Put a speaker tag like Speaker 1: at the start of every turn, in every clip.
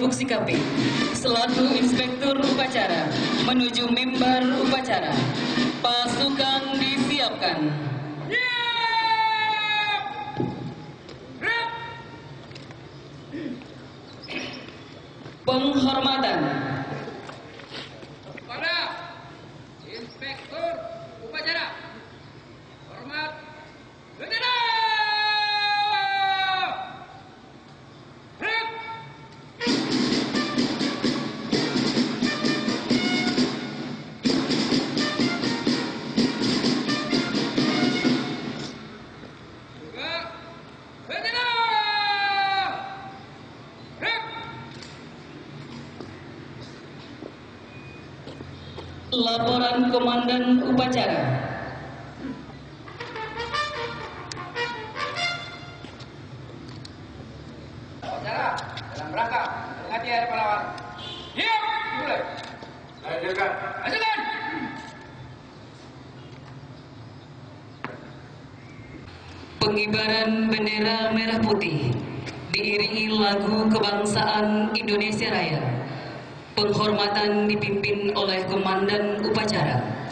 Speaker 1: Tupoksi KP selaku Inspektur Upacara menuju mimbar upacara. Pasukan disiapkan. Penghormatan
Speaker 2: kepada Inspektur Upacara. Hormat bendera.
Speaker 1: Laporan Komandan Upacara.
Speaker 2: Upacara dalam rangka memperingati Hari Pahlawan. Siap, dimulai. Lanjutkan. Lanjutkan.
Speaker 1: Pengibaran bendera merah putih diiringi lagu kebangsaan Indonesia Raya. Penghormatan dipimpin oleh Komandan Upacara.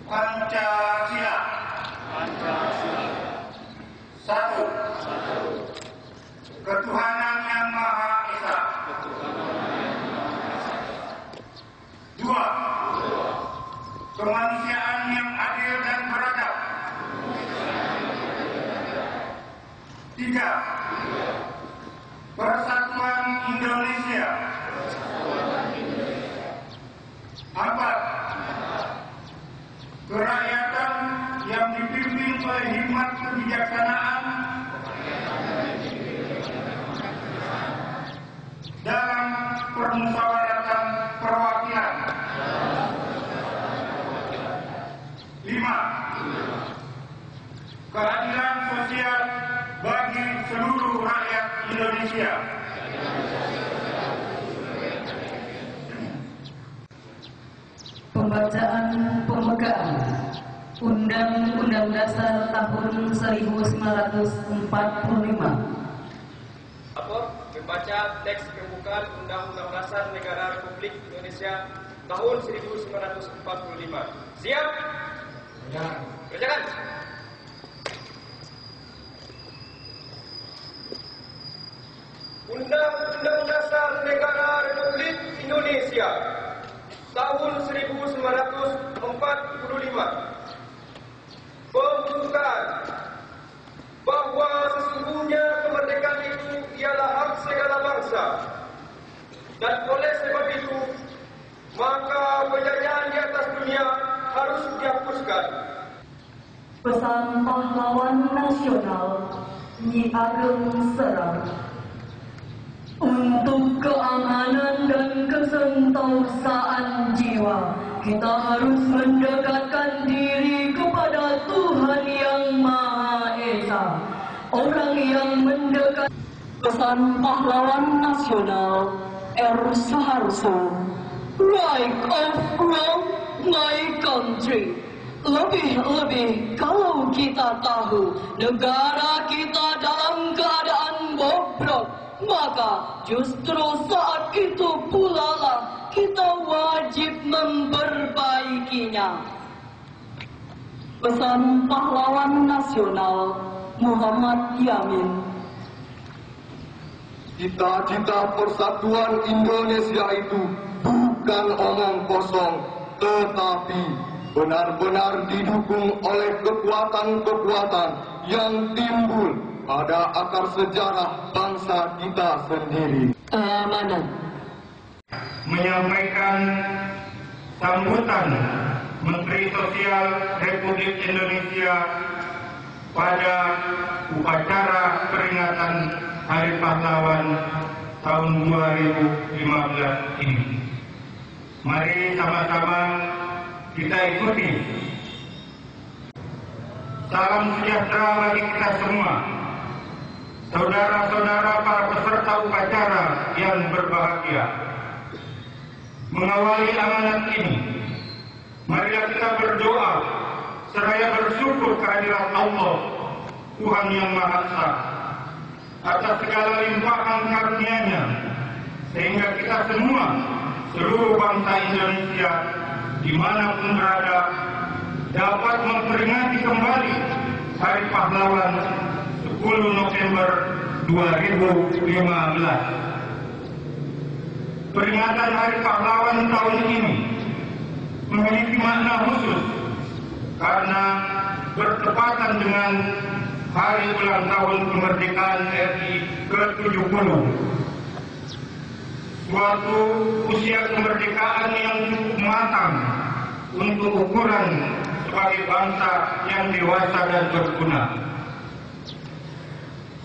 Speaker 3: Pancasila. Satu. Ketuhanan yang Maha Esa. Dua. Kemanusiaan yang adil dan beradab. Tiga. Persatuan Indonesia. Empat. Kerakyatan yang dipimpin oleh hikmat kebijaksanaan dalam permusyawaratan perwakilan. 5. Keadilan sosial bagi seluruh rakyat Indonesia.
Speaker 1: Pembacaan pembukaan Undang-Undang Dasar tahun 1945.
Speaker 4: Lapor membaca teks pembukaan Undang-Undang Dasar Negara Republik Indonesia tahun 1945. Siap? Kerjakan. Undang-Undang Dasar Negara Republik Indonesia tahun 1945. Pembukaan Dan oleh sebab itu, maka penjajahan di atas dunia harus dihapuskan.
Speaker 1: Pesan Pahlawan Nasional Nyi Ageng Serang. Untuk keamanan dan kesentausaan jiwa, kita harus mendekatkan diri kepada Tuhan Yang Maha Esa. Orang yang mendekat. Pesan Pahlawan Nasional R. Soeharto. Right of wrong, my country. Lebih-lebih kalau kita tahu negara kita dalam keadaan bobrok, maka justru saat itu pula lah kita wajib memperbaikinya. Pesan Pahlawan Nasional Muhammad Yamin.
Speaker 5: Cita-cita persatuan Indonesia itu bukan omong kosong, tetapi benar-benar didukung oleh kekuatan-kekuatan yang timbul pada akar sejarah bangsa kita sendiri.
Speaker 1: Keamanan.
Speaker 3: Menyampaikan sambutan Menteri Sosial Republik Indonesia pada upacara peringatan Hari Pahlawan tahun 2015 ini. Mari sama-sama kita ikuti. Salam sejahtera bagi kita semua. Saudara-saudara para peserta upacara yang berbahagia. Mengawali amanat ini, marilah kita berdoa seraya bersyukur kehadirat Allah, Tuhan Yang Maha Esa, atas segala limpahan karunia-Nya, sehingga kita semua, seluruh bangsa Indonesia, dimanapun berada, dapat memperingati kembali Hari Pahlawan 10 November 2015. Peringatan Hari Pahlawan tahun ini memiliki makna khusus karena bertepatan dengan hari ulang tahun kemerdekaan RI ke-70. Suatu usia kemerdekaan yang cukup matang untuk ukuran sebagai bangsa yang dewasa dan berguna.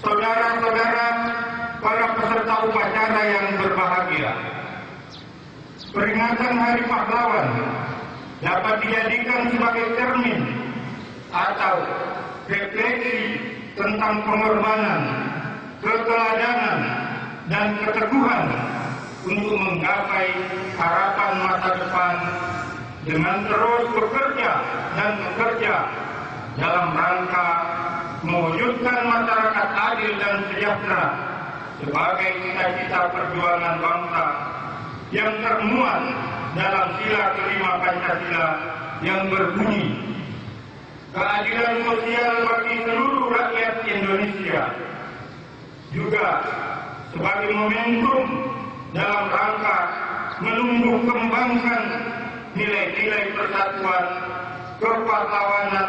Speaker 3: Saudara-saudara, para peserta upacara yang berbahagia, peringatan Hari Pahlawan dapat dijadikan sebagai cermin atau refleksi tentang pengorbanan, keteladanan, dan keteguhan untuk menggapai harapan masa depan dengan terus bekerja dan bekerja dalam rangka mewujudkan masyarakat adil dan sejahtera sebagai cita-cita perjuangan bangsa yang termuat dalam sila kelima Pancasila yang berbunyi keadilan sosial bagi seluruh rakyat Indonesia, juga sebagai momentum dalam rangka menumbuh kembangkan nilai-nilai persatuan, kepahlawanan,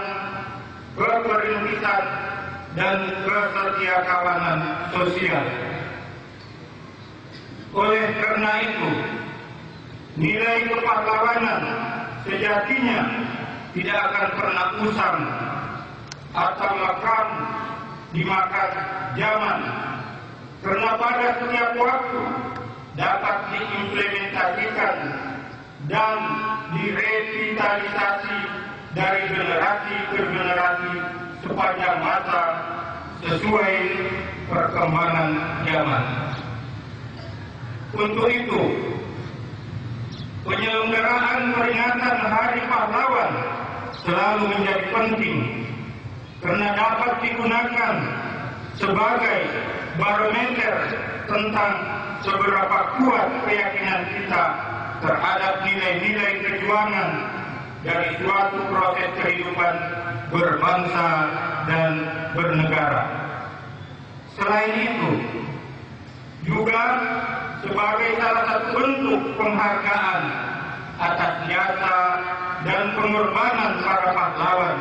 Speaker 3: keperintisan, dan kesetiakawanan sosial. Oleh karena itu, nilai kepahlawanan sejatinya tidak akan pernah usang atau lekang dimakan zaman, karena pada setiap waktu dapat diimplementasikan dan direvitalisasi dari generasi ke generasi sepanjang masa sesuai perkembangan zaman. Untuk itu, penyelenggaraan peringatan Hari Pahlawan selalu menjadi penting karena dapat digunakan sebagai barometer tentang seberapa kuat keyakinan kita terhadap nilai-nilai perjuangan dari suatu proses kehidupan berbangsa dan bernegara. Selain itu, juga sebagai salah satu bentuk penghargaan atas jasa dan pengorbanan para pahlawan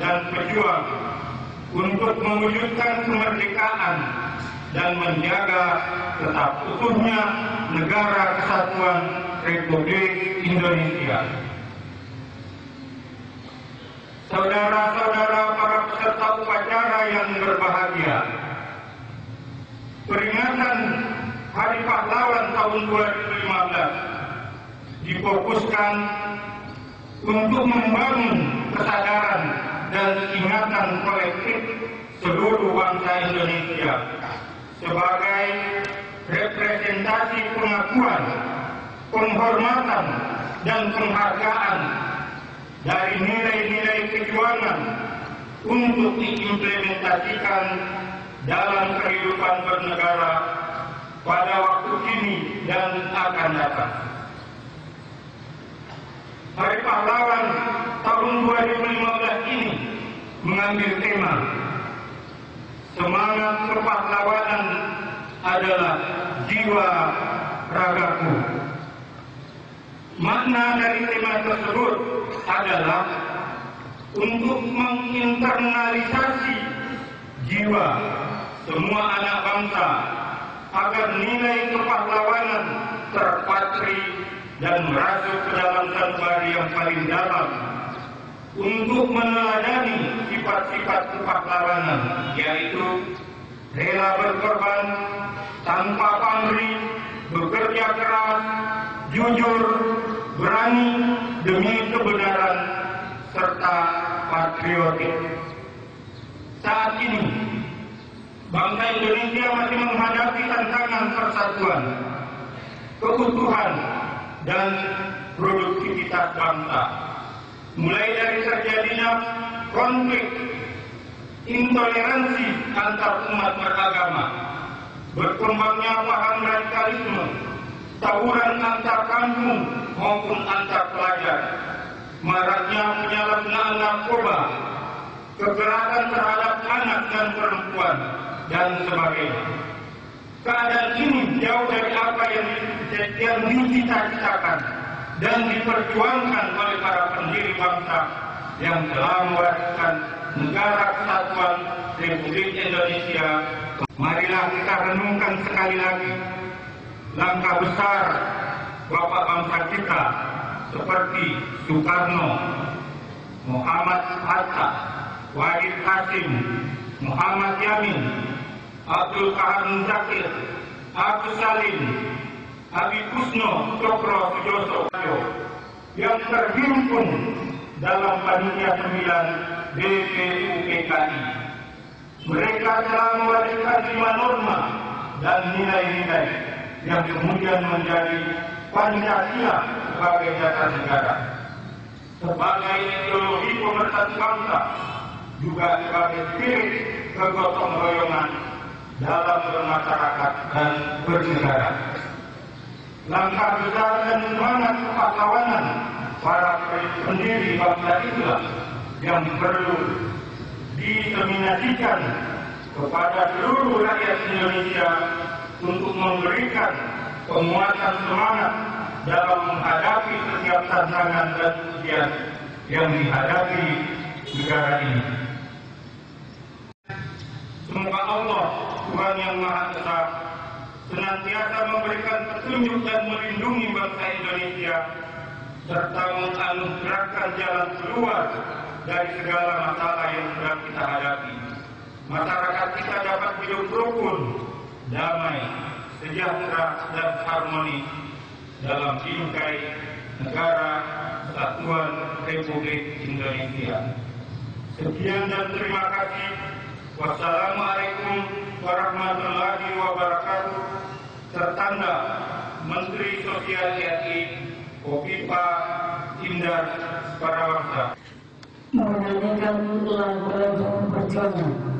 Speaker 3: dan pejuang untuk mewujudkan kemerdekaan dan menjaga tetap utuhnya Negara Kesatuan Republik Indonesia. Saudara-saudara para peserta upacara yang berbahagia, peringatan Hari Pahlawan tahun 2015 difokuskan untuk membangun kesadaran dan ingatan kolektif seluruh bangsa Indonesia sebagai representasi pengakuan, penghormatan, dan penghargaan dari nilai-nilai perjuangan untuk diimplementasikan dalam kehidupan bernegara pada waktu kini dan akan datang. Hari Pahlawan tahun 2015 ini mengambil tema semangat kepahlawanan adalah jiwa ragaku. Makna dari tema tersebut adalah untuk menginternalisasi jiwa semua anak bangsa agar nilai kepahlawanan terpatri dan merasuk ke dalam sanubari yang paling dalam untuk meneladani sifat-sifat kepahlawanan, yaitu rela berkorban, tanpa pamrih, bekerja keras, jujur, berani demi kebenaran, serta patriotik. Saat ini, bangsa Indonesia masih menghadapi tantangan persatuan, keutuhan, dan produktivitas bangsa. Mulai dari terjadinya konflik, intoleransi antar umat beragama, berkembangnya paham radikalisme, tawuran antar kampung maupun antar pelajar, maraknya penyalahgunaan narkoba, kekerasan terhadap anak dan perempuan, dan sebagainya. Keadaan ini jauh dari apa yang dicita-citakan dan diperjuangkan oleh para pendiri bangsa yang telah mewariskan Negara Kesatuan Republik Indonesia. Marilah kita renungkan sekali lagi langkah besar Bapak bangsa kita seperti Soekarno, Muhammad Hatta, Wahid Hasim, Muhammad Yamin, Abdul Kahar Muzakir, Abdul Salim, Habib Kusno, Cokro Sujoso yang terhimpun dalam panitia 9 BPUPKI. Mereka telah mewariskan 5 norma dan nilai-nilai yang kemudian menjadi Pancasila sebagai dasar negara, sebagai ideologi pemersatu bangsa, juga sebagai spirit kegotong royongan dalam bermasyarakat dan bernegara. Langkah besar dan semangat kepahlawanan para pendiri bangsa itulah yang perlu diseminasikan kepada seluruh rakyat Indonesia untuk memberikan penguatan semangat dalam menghadapi setiap tantangan dan ujian yang dihadapi negara ini. Semoga Allah, Tuhan yang Maha Esa, senantiasa memberikan petunjuk dan melindungi bangsa Indonesia, serta menganugerahkan jalan keluar dari segala masalah yang sedang kita hadapi. Masyarakat kita dapat hidup rukun, damai, sejahtera, dan harmoni dalam bingkai Negara Kesatuan Republik Indonesia. Sekian dan terima kasih. Wassalamualaikum warahmatullahi wabarakatuh. Tertanda Menteri Sosial RI Khofifah Indar Parawansa.
Speaker 1: Menyanyikan lagu-lagu perjuangan.